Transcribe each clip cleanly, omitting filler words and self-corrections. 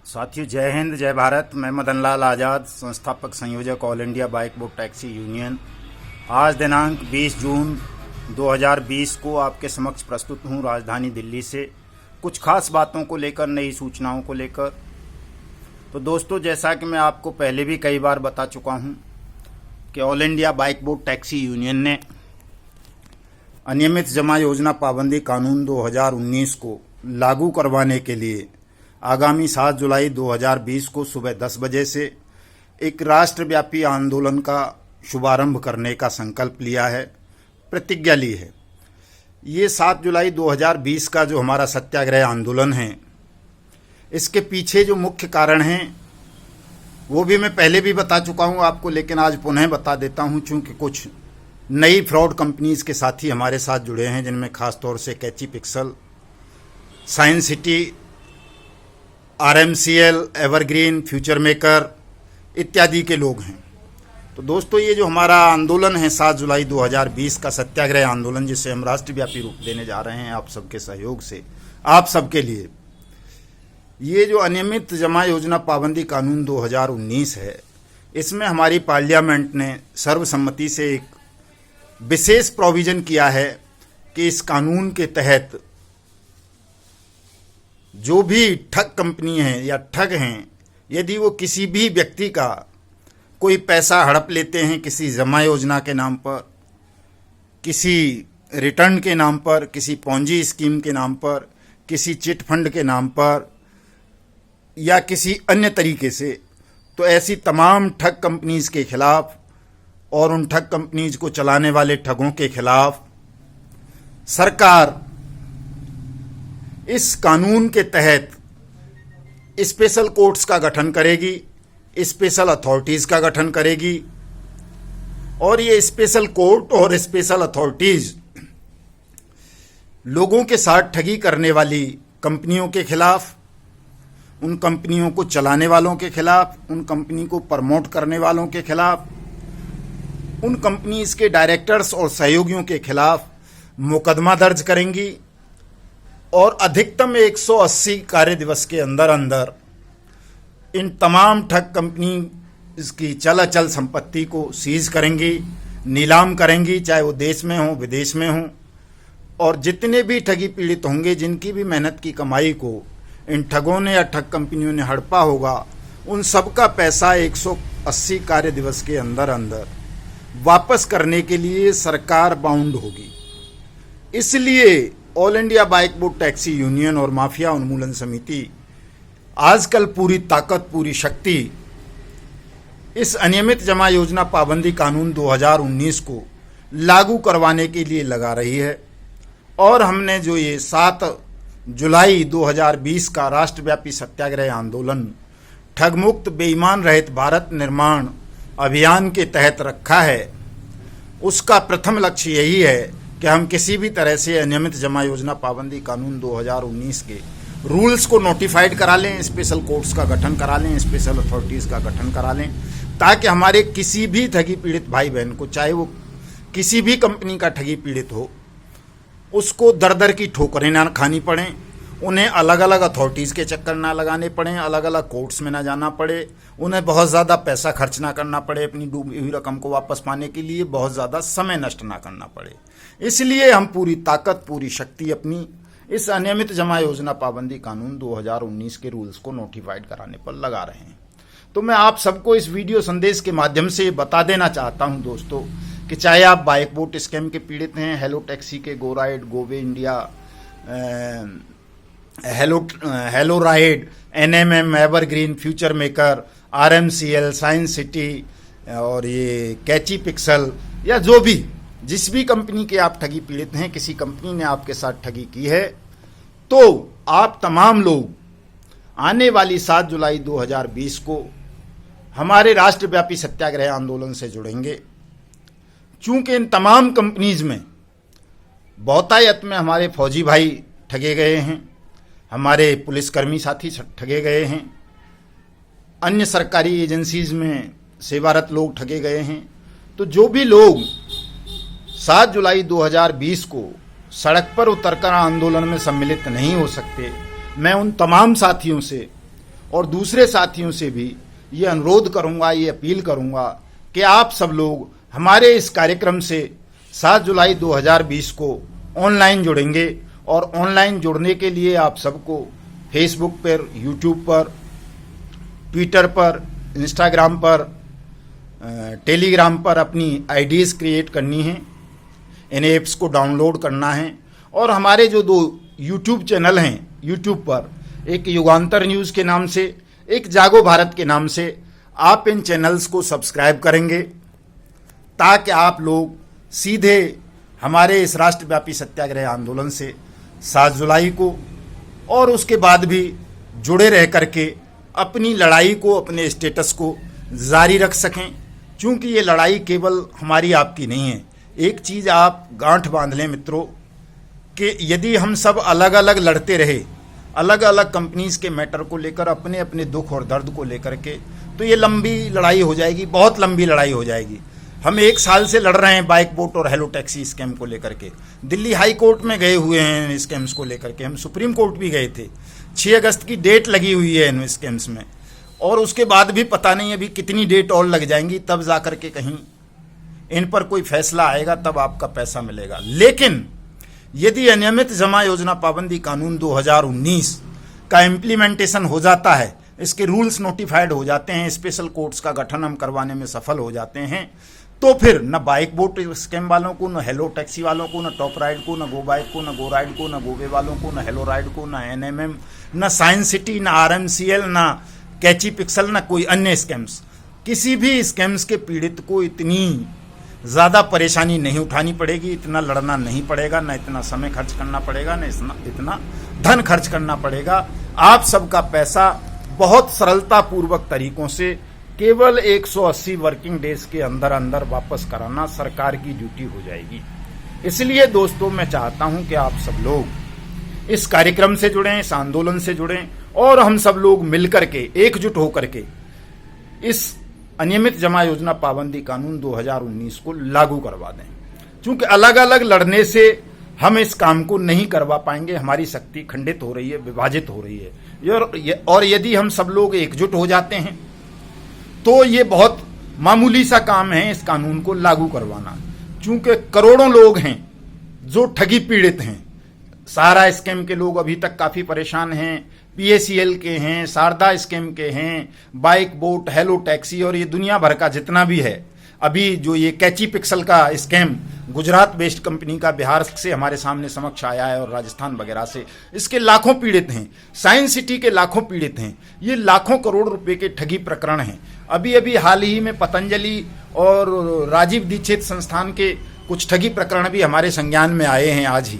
साथियों, जय हिंद, जय भारत। मैं मदन लाल आज़ाद, संस्थापक संयोजक all India bike boat taxi union. आज दिनांक 20 जून 2020 को आपके समक्ष प्रस्तुत हूँ राजधानी दिल्ली से कुछ खास बातों को लेकर, नई सूचनाओं को लेकर। तो दोस्तों, जैसा कि मैं आपको पहले भी कई बार बता चुका हूँ कि all India bike boat taxi union ने अनियमित जमा योजना पाबंदी कानून 2019 को लागू करवाने के लिए आगामी 7 जुलाई 2020 को सुबह 10 बजे से एक राष्ट्रव्यापी आंदोलन का शुभारंभ करने का संकल्प लिया है, प्रतिज्ञा ली है। ये 7 जुलाई 2020 का जो हमारा सत्याग्रह आंदोलन है, इसके पीछे जो मुख्य कारण हैं वो भी मैं पहले भी बता चुका हूँ आपको, लेकिन आज पुनः बता देता हूँ, चूँकि कुछ नई फ्रॉड कंपनीज के साथी हमारे साथ जुड़े हैं, जिनमें खास तौर से catchy pixel, science city, RMCL, evergreen, future maker इत्यादि के लोग हैं। तो दोस्तों, ये जो हमारा आंदोलन है 7 जुलाई 2020 का सत्याग्रह आंदोलन, जिसे हम राष्ट्रव्यापी रूप देने जा रहे हैं आप सबके सहयोग से, आप सबके लिए, ये जो अनियमित जमा योजना पाबंदी कानून 2019 है, इसमें हमारी पार्लियामेंट ने सर्वसम्मति से एक विशेष प्रोविज़न किया है कि इस कानून के तहत जो भी ठग कंपनी है या ठग हैं, यदि वो किसी भी व्यक्ति का कोई पैसा हड़प लेते हैं किसी जमा योजना के नाम पर, किसी रिटर्न के नाम पर, किसी पॉन्जी स्कीम के नाम पर, किसी चिट फंड के नाम पर या किसी अन्य तरीके से, तो ऐसी तमाम ठग कंपनीज के खिलाफ और उन ठग कंपनीज को चलाने वाले ठगों के खिलाफ सरकार इस कानून के तहत स्पेशल कोर्ट्स का गठन करेगी, स्पेशल अथॉरिटीज़ का गठन करेगी। और ये स्पेशल कोर्ट और स्पेशल अथॉरिटीज़ लोगों के साथ ठगी करने वाली कंपनियों के खिलाफ, उन कंपनियों को चलाने वालों के खिलाफ, उन कंपनी को प्रमोट करने वालों के खिलाफ, उन कंपनीज के डायरेक्टर्स और सहयोगियों के खिलाफ मुकदमा दर्ज करेंगी और अधिकतम 180 कार्य दिवस के अंदर अंदर इन तमाम ठग कंपनी इसकी चल अचल संपत्ति को सीज करेंगी, नीलाम करेंगी, चाहे वो देश में हो विदेश में हो। और जितने भी ठगी पीड़ित होंगे, जिनकी भी मेहनत की कमाई को इन ठगों ने या ठग कंपनियों ने हड़पा होगा, उन सब का पैसा 180 कार्य दिवस के अंदर अंदर वापस करने के लिए सरकार बाउंड होगी। इसलिए all India bike boat taxi union और माफिया उन्मूलन समिति आजकल पूरी ताकत, पूरी शक्ति इस अनियमित जमा योजना पाबंदी कानून 2019 को लागू करवाने के लिए लगा रही है। और हमने जो ये 7 जुलाई 2020 का राष्ट्रव्यापी सत्याग्रह आंदोलन ठगमुक्त बेईमान रहित भारत निर्माण अभियान के तहत रखा है, उसका प्रथम लक्ष्य यही है कि हम किसी भी तरह से अनियमित जमा योजना पाबंदी कानून 2019 के रूल्स को नोटिफाइड करा लें, स्पेशल कोर्ट्स का गठन करा लें, स्पेशल अथॉरिटीज़ का गठन करा लें, ताकि हमारे किसी भी ठगी पीड़ित भाई बहन को, चाहे वो किसी भी कंपनी का ठगी पीड़ित हो, उसको दर दर की ठोकरें ना खानी पड़ें, उन्हें अलग अलग अथॉरिटीज़ के चक्कर ना लगाने पड़ें, अलग अलग कोर्ट्स में ना जाना पड़े, उन्हें बहुत ज़्यादा पैसा खर्च ना करना पड़े, अपनी डूबी हुई रकम को वापस पाने के लिए बहुत ज़्यादा समय नष्ट ना करना पड़े। इसलिए हम पूरी ताकत, पूरी शक्ति अपनी इस अनियमित जमा योजना पाबंदी कानून 2019 के रूल्स को नोटिफाइड कराने पर लगा रहे हैं। तो मैं आप सबको इस वीडियो संदेश के माध्यम से बता देना चाहता हूं दोस्तों, कि चाहे आप बाइक बोट स्कैम के पीड़ित हैं, हेलो टैक्सी के गो राइड, गोवे India, hello ride, NMM, evergreen, future maker, RMCL, science city और ये कैची पिक्सल, या जो भी जिस भी कंपनी के आप ठगी पीड़ित हैं, किसी कंपनी ने आपके साथ ठगी की है, तो आप तमाम लोग आने वाली 7 जुलाई 2020 को हमारे राष्ट्रव्यापी सत्याग्रह आंदोलन से जुड़ेंगे। चूंकि इन तमाम कंपनीज में बहुतायत में हमारे फौजी भाई ठगे गए हैं, हमारे पुलिसकर्मी साथी ठगे गए हैं, अन्य सरकारी एजेंसीज में सेवारत लोग ठगे गए हैं। तो जो भी लोग 7 जुलाई 2020 को सड़क पर उतरकर आंदोलन में सम्मिलित नहीं हो सकते, मैं उन तमाम साथियों से और दूसरे साथियों से भी ये अनुरोध करूंगा, ये अपील करूंगा कि आप सब लोग हमारे इस कार्यक्रम से 7 जुलाई 2020 को ऑनलाइन जुड़ेंगे। और ऑनलाइन जुड़ने के लिए आप सबको फेसबुक पर, यूट्यूब पर, ट्विटर पर, इंस्टाग्राम पर, टेलीग्राम पर अपनी आईडीज़ क्रिएट करनी है, इन ऐप्स को डाउनलोड करना है। और हमारे जो 2 यूट्यूब चैनल हैं, यूट्यूब पर एक युगांतर न्यूज़ के नाम से, एक जागो भारत के नाम से, आप इन चैनल्स को सब्सक्राइब करेंगे ताकि आप लोग सीधे हमारे इस राष्ट्रव्यापी सत्याग्रह आंदोलन से 7 जुलाई को और उसके बाद भी जुड़े रह करके अपनी लड़ाई को, अपने स्टेटस को जारी रख सकें। क्योंकि ये लड़ाई केवल हमारी आपकी नहीं है। एक चीज़ आप गांठ बांध लें मित्रों कि यदि हम सब अलग अलग लड़ते रहे, अलग अलग कंपनीज के मैटर को लेकर, अपने अपने दुख और दर्द को लेकर के, तो ये लंबी लड़ाई हो जाएगी, बहुत लंबी लड़ाई हो जाएगी। हम 1 साल से लड़ रहे हैं बाइक बोट और हेलो टैक्सी स्कैम को लेकर के। दिल्ली हाई कोर्ट में गए हुए हैं इन स्कैम्स को लेकर के, हम सुप्रीम कोर्ट भी गए थे। 6 अगस्त की डेट लगी हुई है इन स्कैम्स में, और उसके बाद भी पता नहीं अभी कितनी डेट और लग जाएंगी, तब जा कर के कहीं इन पर कोई फैसला आएगा, तब आपका पैसा मिलेगा। लेकिन यदि अनियमित जमा योजना पाबंदी कानून 2019 का इम्प्लीमेंटेशन हो जाता है, इसके रूल्स नोटिफाइड हो जाते हैं, स्पेशल कोर्ट्स का गठन हम करवाने में सफल हो जाते हैं, तो फिर न बाइक बोट स्कैम वालों को, न हेलो टैक्सी वालों को, न टॉप राइड को, न गो बाइक को, न गो राइड को, न गोवे वालों को, न हेलो राइड को, न एनएमएम, न साइंस सिटी, न आरएमसीएल, न कैची पिक्सल, न कोई अन्य स्कैम्स, किसी भी स्कैम्स के पीड़ित को इतनी ज़्यादा परेशानी नहीं उठानी पड़ेगी, इतना लड़ना नहीं पड़ेगा, न इतना समय खर्च करना पड़ेगा, न इतना धन खर्च करना पड़ेगा। आप सबका पैसा बहुत सरलता पूर्वक तरीकों से केवल 180 वर्किंग डेज के अंदर अंदर वापस कराना सरकार की ड्यूटी हो जाएगी। इसलिए दोस्तों, मैं चाहता हूं कि आप सब लोग इस कार्यक्रम से जुड़ें, इस आंदोलन से जुड़ें, और हम सब लोग मिलकर के, एकजुट होकर के इस अनियमित जमा योजना पाबंदी कानून 2019 को लागू करवा दें। क्योंकि अलग अलग लड़ने से हम इस काम को नहीं करवा पाएंगे, हमारी शक्ति खंडित हो रही है, विभाजित हो रही है। और यदि हम सब लोग एकजुट हो जाते हैं तो ये बहुत मामूली सा काम है इस कानून को लागू करवाना। क्योंकि करोड़ों लोग हैं जो ठगी पीड़ित हैं, सारा स्कैम के लोग अभी तक काफ़ी परेशान हैं, पीएसीएल के हैं, शारदा स्कैम के हैं, बाइक बोट, हेलो टैक्सी, और ये दुनिया भर का जितना भी है। अभी जो ये कैची पिक्सल का स्कैम गुजरात बेस्ड कंपनी का बिहार से हमारे सामने समक्ष आया है और राजस्थान वगैरह से, इसके लाखों पीड़ित हैं। साइंस सिटी के लाखों पीड़ित हैं। ये लाखों करोड़ रुपए के ठगी प्रकरण हैं। अभी अभी हाल ही में पतंजलि और राजीव दीक्षित संस्थान के कुछ ठगी प्रकरण भी हमारे संज्ञान में आए हैं आज ही।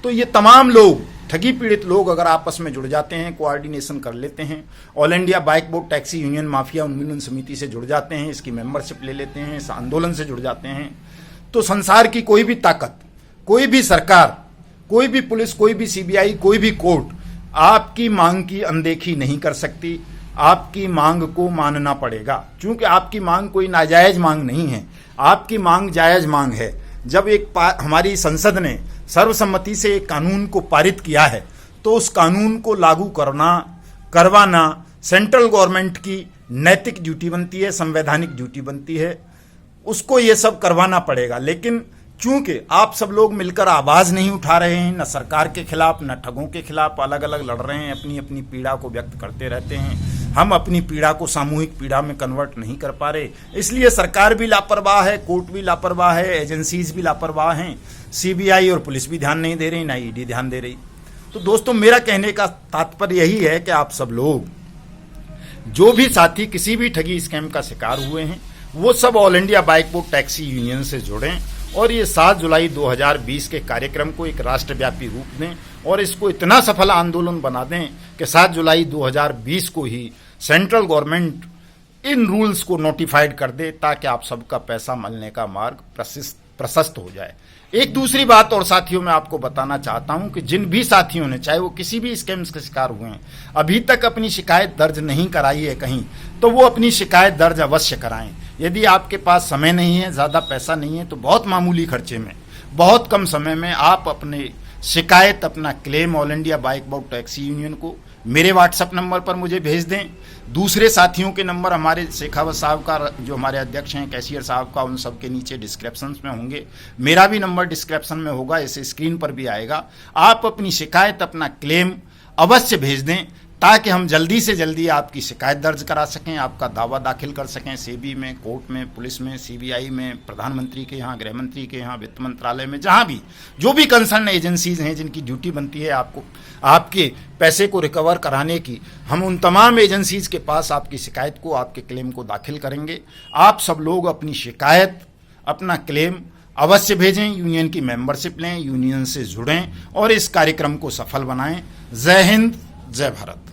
तो ये तमाम लोग, ठगी पीड़ित लोग, अगर आपस में जुड़ जाते हैं, कोऑर्डिनेशन कर लेते हैं, all India bike boat taxi union mafia उन्मूलन समिति से जुड़ जाते हैं, इसकी मेंबरशिप ले लेते हैं, इस आंदोलन से जुड़ जाते हैं, तो संसार की कोई भी ताकत, कोई भी सरकार, कोई भी पुलिस, कोई भी सीबीआई, कोई भी कोर्ट आपकी मांग की अनदेखी नहीं कर सकती। आपकी मांग को मानना पड़ेगा, क्योंकि आपकी मांग कोई नाजायज मांग नहीं है, आपकी मांग जायज मांग है। जब हमारी संसद ने सर्वसम्मति से एक कानून को पारित किया है, तो उस कानून को लागू करवाना सेंट्रल गवर्नमेंट की नैतिक ड्यूटी बनती है, संवैधानिक ड्यूटी बनती है, उसको ये सब करवाना पड़ेगा। लेकिन चूंकि आप सब लोग मिलकर आवाज़ नहीं उठा रहे हैं, न सरकार के खिलाफ, न ठगों के खिलाफ, अलग अलग लड़ रहे हैं, अपनी अपनी पीड़ा को व्यक्त करते रहते हैं, हम अपनी पीड़ा को सामूहिक पीड़ा में कन्वर्ट नहीं कर पा रहे, इसलिए सरकार भी लापरवाह है, कोर्ट भी लापरवाह है, एजेंसीज भी लापरवाह हैं, सीबीआई और पुलिस भी ध्यान नहीं दे रही, ना ईडी ध्यान दे रही। तो दोस्तों, मेरा कहने का तात्पर्य यही है कि आप सब लोग, जो भी साथी किसी भी ठगी स्कैम का शिकार हुए हैं, वो सब all India bike boat taxi union से जुड़ें और ये 7 जुलाई 2020 के कार्यक्रम को एक राष्ट्रव्यापी रूप दें और इसको इतना सफल आंदोलन बना दें कि 7 जुलाई 2020 को ही सेंट्रल गवर्नमेंट इन रूल्स को नोटिफाइड कर दे, ताकि आप सबका पैसा मिलने का मार्ग प्रशस्त हो जाए। एक दूसरी बात और साथियों, मैं आपको बताना चाहता हूं कि जिन भी साथियों ने, चाहे वो किसी भी स्कैम्स के शिकार हुए हैं, अभी तक अपनी शिकायत दर्ज नहीं कराई है कहीं, तो वो अपनी शिकायत दर्ज अवश्य कराएं। यदि आपके पास समय नहीं है, ज़्यादा पैसा नहीं है, तो बहुत मामूली खर्चे में, बहुत कम समय में आप अपने शिकायत, अपना claim all India bike boat taxi union को मेरे व्हाट्सएप नंबर पर मुझे भेज दें। दूसरे साथियों के नंबर हमारे शेखावत साहब का, जो हमारे अध्यक्ष हैं, कैशियर साहब का, उन सब के नीचे डिस्क्रिप्शन में होंगे। मेरा भी नंबर डिस्क्रिप्शन में होगा, इसे स्क्रीन पर भी आएगा। आप अपनी शिकायत, अपना क्लेम अवश्य भेज दें ताकि हम जल्दी से जल्दी आपकी शिकायत दर्ज करा सकें, आपका दावा दाखिल कर सकें सेबी में, कोर्ट में, पुलिस में, सीबीआई में, प्रधानमंत्री के यहाँ, गृह मंत्री के यहाँ, वित्त मंत्रालय में, जहाँ भी जो भी कंसर्न एजेंसीज हैं जिनकी ड्यूटी बनती है आपको आपके पैसे को रिकवर कराने की, हम उन तमाम एजेंसीज के पास आपकी शिकायत को, आपके क्लेम को दाखिल करेंगे। आप सब लोग अपनी शिकायत, अपना क्लेम अवश्य भेजें, यूनियन की मेंबरशिप लें, यूनियन से जुड़ें और इस कार्यक्रम को सफल बनाएं। जय हिंद, जय भारत।